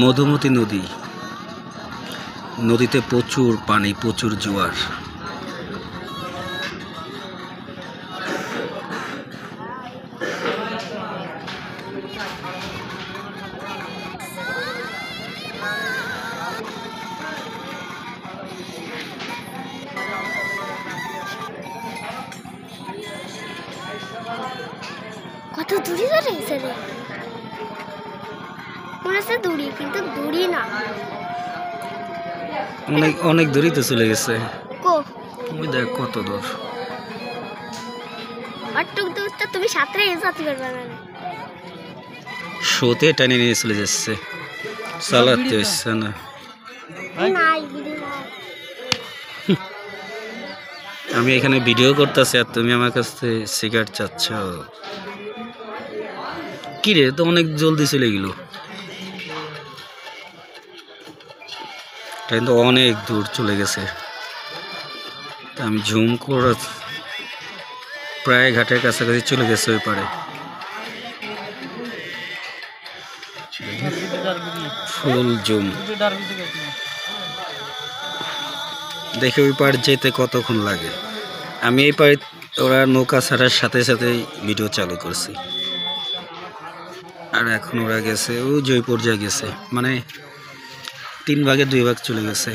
মধুমতি নদী, নদীতে প্রচুর পানি, প্রচুর জোয়ার। কত দূরে চলে গেছে রে, মনে হচ্ছে দূরে, কিন্তু দূরে না, অনেক অনেক দূরই তো চলে গেছে। ওই দেখ কত দূর। অটুক দূর তো তুমি সাঁতরে যেতে পারবে না। শোতে টানে নিয়ে চলে যাচ্ছে, চালাতে হচ্ছে না। আমি এখানে ভিডিও করতেছি আর তুমি আমার কাছ থেকে সিগারেট চাচ্ছ। কি রে, তো অনেক জলদি চলে গেল, কিন্তু অনেক দূর চলে গেছে। আমি ঝুম করে প্রায় ঘাটের কাছাকাছি চলে গেছে ওই পারে। ফুল জুম দেখে ওই পার যেতে কতক্ষণ লাগে। আমি এই পারে ওরা নৌকা ছাড়ার সাথে সাথেই ভিডিও চালু করছি, আর এখন ওরা গেছে ও জয়পুর যা গেছে, মানে 3 ভাগে 2 ভাগ চলে গেছে।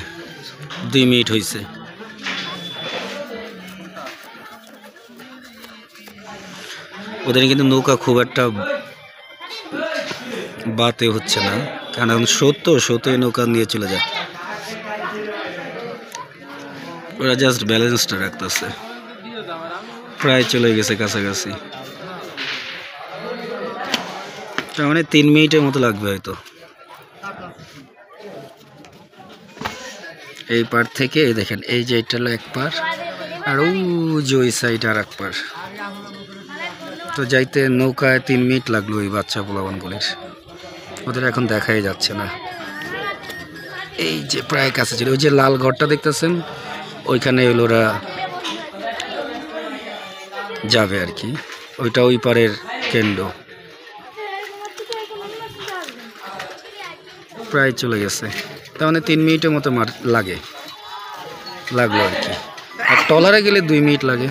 2 মিনিট হয়েছে। ওদের কিন্তু নৌকা খুব একটা বাতে হচ্ছে না, কারণ সত্যই নৌকা নিয়ে চলে যায়। ওরা জাস্ট ব্যালেন্সটা রাখতেছে। প্রায় চলে গেছে কাছাকাছি, তার মানে 3 মিনিটের মতো লাগবে হয়তো। এই পার থেকে দেখেন, এই যে এটা হলো এক পার, আর ওই সাইড আর এক পার। তো যাইতে নৌকায় 3 মিনিট লাগলো ওই বাচ্চা পোলাবানগুলির। ওদের এখন দেখাই যাচ্ছে না। এই যে প্রায় কাছে ছিল, ওই যে লাল ঘরটা দেখতেছেন, ওইখানে হলো ওরা যাবে আর কি। ওইটা ওই পারের কেন্দ্র। প্রায় চলে গেছে, তার মানে 3 মিনিটের মতো লাগলো আর কি। আর ট্রলারে গেলে 2 মিনিট লাগে।